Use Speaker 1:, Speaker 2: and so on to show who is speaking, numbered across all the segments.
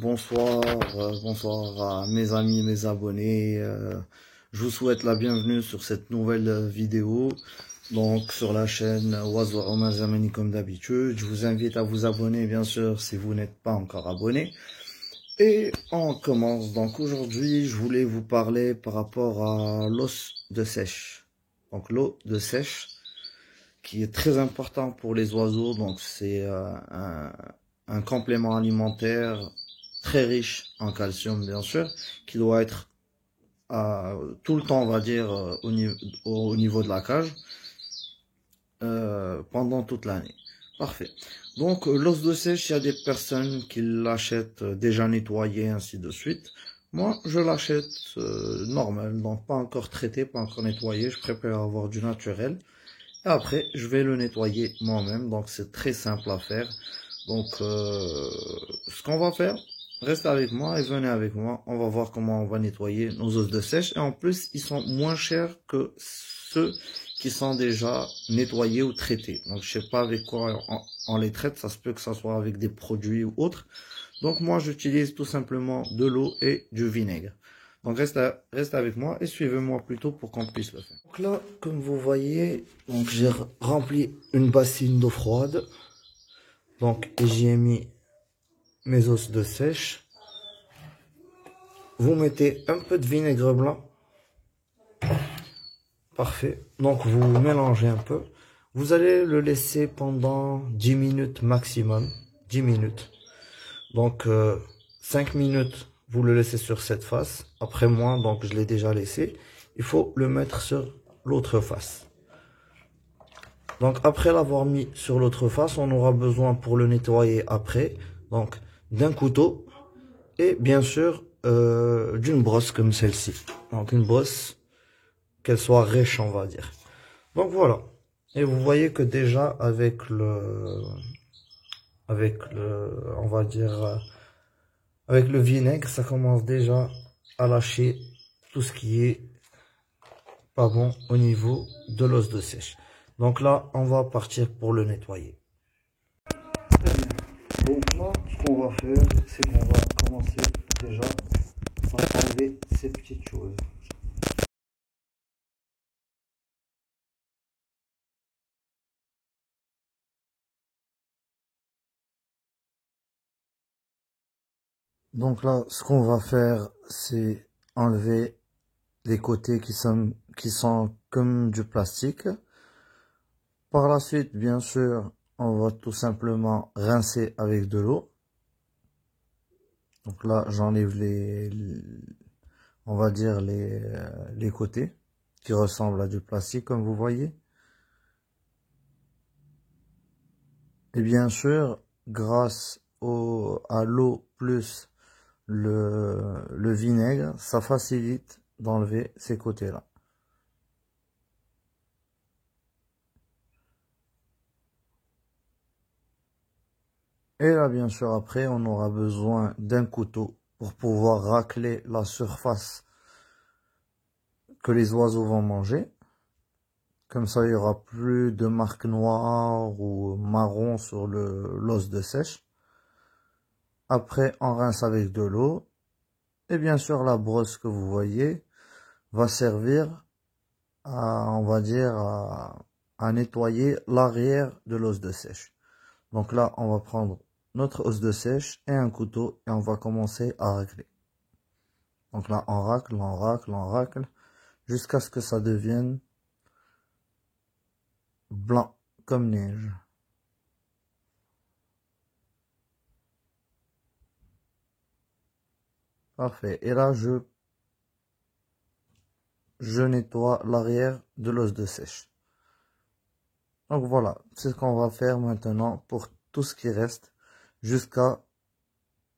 Speaker 1: bonsoir, bonsoir à mes amis, mes abonnés. Je vous souhaite la bienvenue sur cette nouvelle vidéo. Donc sur la chaîne Oiseau Romain Zamani comme d'habitude. Je vous invite à vous abonner bien sûr si vous n'êtes pas encore abonné. Et on commence. Donc aujourd'hui je voulais vous parler par rapport à l'os de sèche. Donc l'eau de sèche qui est très important pour les oiseaux. Donc c'est un complément alimentaire très riche en calcium bien sûr, qui doit être tout le temps on va dire au niveau de la cage pendant toute l'année. Parfait. Donc l'os de sèche, il y a des personnes qui l'achètent déjà nettoyé ainsi de suite. Moi je l'achète normal, donc pas encore traité, pas encore nettoyé. Je préfère avoir du naturel. Et après je vais le nettoyer moi-même, donc c'est très simple à faire. Donc ce qu'on va faire, restez avec moi et venez avec moi. On va voir comment on va nettoyer nos os de sèche. Et en plus, ils sont moins chers que ceux qui sont déjà nettoyés ou traités. Donc je sais pas avec quoi on les traite. Ça se peut que ça soit avec des produits ou autres. Donc moi, j'utilise tout simplement de l'eau et du vinaigre. Donc reste avec moi et suivez-moi plutôt pour qu'on puisse le faire. Donc là, comme vous voyez, donc j'ai rempli une bassine d'eau froide. Donc j'y ai mis mes os de sèche. Vous mettez un peu de vinaigre blanc. Parfait. Donc vous mélangez un peu. Vous allez le laisser pendant 10 minutes maximum. 10 minutes. Donc 5 minutes, vous le laissez sur cette face. Après moi, donc je l'ai déjà laissé. Il faut le mettre sur l'autre face. Donc après l'avoir mis sur l'autre face, on aura besoin pour le nettoyer après, donc d'un couteau et bien sûr d'une brosse comme celle-ci. Donc une brosse, qu'elle soit rêche on va dire. Donc voilà. Et vous voyez que déjà on va dire, avec le vinaigre, ça commence déjà à lâcher tout ce qui est pas bon au niveau de l'os de sèche. Donc là, on va partir pour le nettoyer. Très bien. Donc là, ce qu'on va faire, c'est qu'on va commencer déjà par enlever ces petites choses. Donc là, ce qu'on va faire, c'est enlever les côtés qui sont comme du plastique. Par la suite, bien sûr, on va tout simplement rincer avec de l'eau. Donc là, j'enlève on va dire les côtés qui ressemblent à du plastique, comme vous voyez. Et bien sûr, grâce à l'eau plus le vinaigre, ça facilite d'enlever ces côtés-là. Et là, bien sûr, après, on aura besoin d'un couteau pour pouvoir racler la surface que les oiseaux vont manger. Comme ça, il n'y aura plus de marques noires ou marron sur l'os de sèche. Après, on rince avec de l'eau. Et bien sûr, la brosse que vous voyez va servir on va dire, à nettoyer l'arrière de l'os de sèche. Donc là, on va prendre notre os de sèche et un couteau et on va commencer à racler. Donc là, on racle, on racle, on racle, jusqu'à ce que ça devienne blanc comme neige. Parfait. Et là, je nettoie l'arrière de l'os de sèche. Donc voilà, c'est ce qu'on va faire maintenant pour tout ce qui reste jusqu'à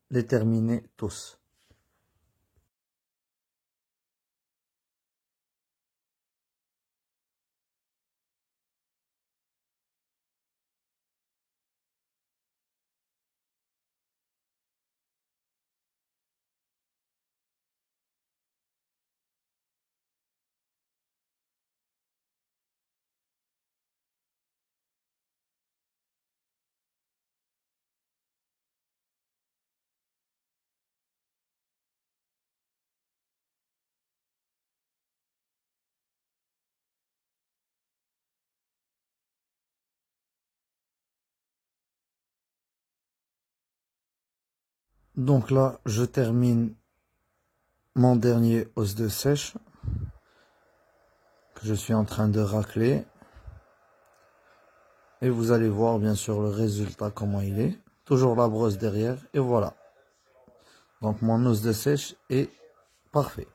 Speaker 1: les terminer tous. Donc là, je termine mon dernier os de sèche que je suis en train de racler. Et vous allez voir bien sûr le résultat, comment il est. Toujours la brosse derrière et voilà. Donc mon os de sèche est parfait.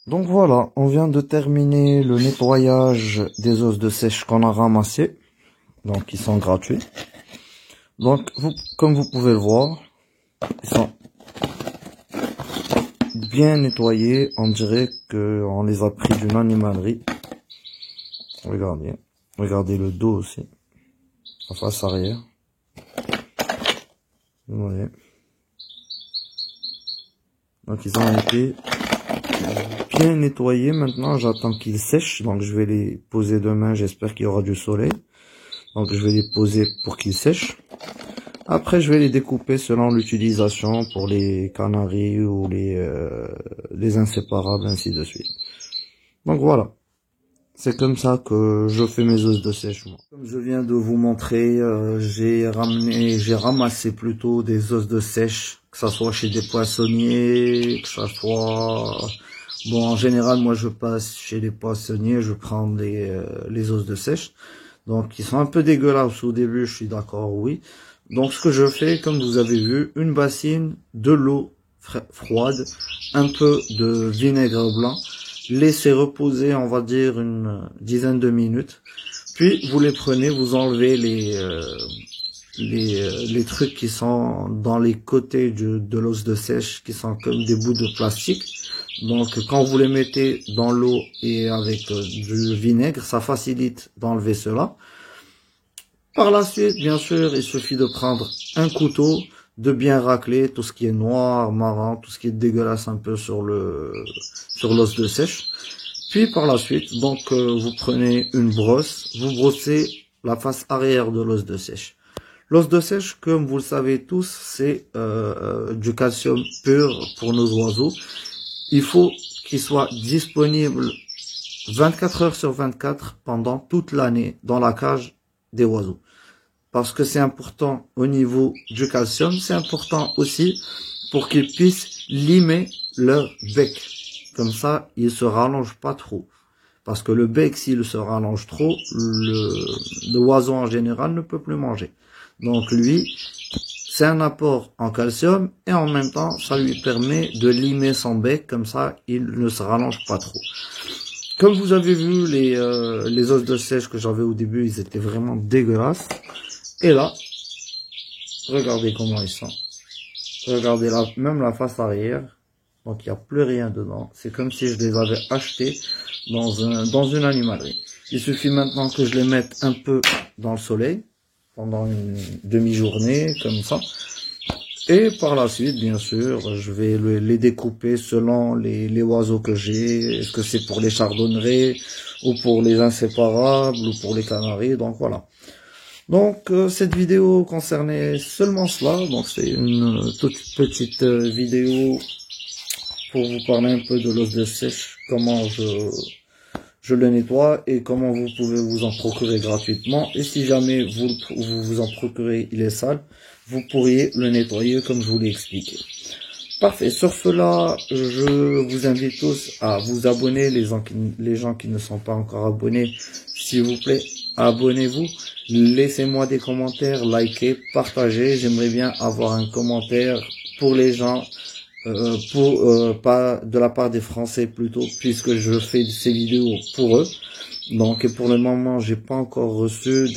Speaker 1: Donc voilà, on vient de terminer le nettoyage des os de sèche qu'on a ramassés. Donc ils sont gratuits. Donc comme vous pouvez le voir, ils sont bien nettoyés. On dirait qu'on les a pris d'une animalerie. Regardez. Regardez le dos aussi. La face arrière. Vous voyez. Donc ils ont été bien nettoyés. Maintenant j'attends qu'ils sèchent. Donc je vais les poser demain. J'espère qu'il y aura du soleil. Donc je vais les poser pour qu'ils sèchent. Après je vais les découper selon l'utilisation pour les canaris ou les inséparables, ainsi de suite. Donc voilà. C'est comme ça que je fais mes os de sèche. Comme je viens de vous montrer, j'ai ramassé plutôt des os de sèche, que ça soit chez des poissonniers, que ça soit... Bon, en général, moi je passe chez les poissonniers, je prends les os de sèche. Donc ils sont un peu dégueulasses au début, je suis d'accord, oui. Donc ce que je fais, comme vous avez vu, une bassine, de l'eau froide, un peu de vinaigre blanc. Laissez reposer, on va dire, une dizaine de minutes. Puis, vous les prenez, vous enlevez les trucs qui sont dans les côtés de l'os de sèche, qui sont comme des bouts de plastique. Donc, quand vous les mettez dans l'eau et avec du vinaigre, ça facilite d'enlever cela. Par la suite, bien sûr, il suffit de prendre un couteau, de bien racler tout ce qui est noir, marron, tout ce qui est dégueulasse un peu sur l'os de sèche. Puis par la suite, donc vous prenez une brosse, vous brossez la face arrière de l'os de sèche. L'os de sèche, comme vous le savez tous, c'est du calcium pur pour nos oiseaux. Il faut qu'il soit disponible 24 heures sur 24 pendant toute l'année dans la cage des oiseaux. Parce que c'est important au niveau du calcium, c'est important aussi pour qu'ils puissent limer leur bec. Comme ça, ils se rallongent pas trop. Parce que le bec, s'il se rallonge trop, l'oiseau en général ne peut plus manger. Donc lui, c'est un apport en calcium et en même temps, ça lui permet de limer son bec. Comme ça, il ne se rallonge pas trop. Comme vous avez vu, les os de sèche que j'avais au début, ils étaient vraiment dégueulasses. Et là, regardez comment ils sont. Regardez là, même la face arrière. Donc il n'y a plus rien dedans. C'est comme si je les avais achetés dans une animalerie. Il suffit maintenant que je les mette un peu dans le soleil, pendant une demi-journée, comme ça. Et par la suite, bien sûr, je vais les découper selon les oiseaux que j'ai. Est-ce que c'est pour les chardonnerets, ou pour les inséparables, ou pour les canaris. Donc voilà. Donc cette vidéo concernait seulement cela. Donc c'est une toute petite vidéo pour vous parler un peu de l'os de sèche, comment je le nettoie et comment vous pouvez vous en procurer gratuitement. Et si jamais vous en procurez, il est sale, vous pourriez le nettoyer comme je vous l'ai expliqué. Parfait. Sur cela, je vous invite tous à vous abonner, les gens qui ne sont pas encore abonnés, s'il vous plaît, abonnez-vous. Laissez-moi des commentaires, likez, partagez. J'aimerais bien avoir un commentaire pour les gens, pas de la part des Français plutôt, puisque je fais ces vidéos pour eux. Donc pour le moment, j'ai pas encore reçu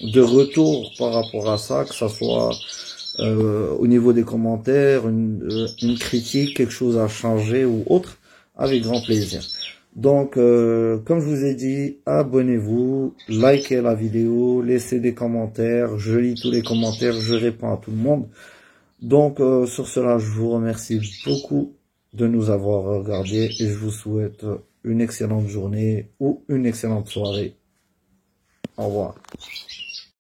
Speaker 1: de retour par rapport à ça, que ça soit au niveau des commentaires, une critique, quelque chose à changer ou autre, avec grand plaisir. Donc, comme je vous ai dit, abonnez-vous, likez la vidéo, laissez des commentaires, je lis tous les commentaires, je réponds à tout le monde. Donc, sur cela, je vous remercie beaucoup de nous avoir regardés et je vous souhaite une excellente journée ou une excellente soirée. Au revoir.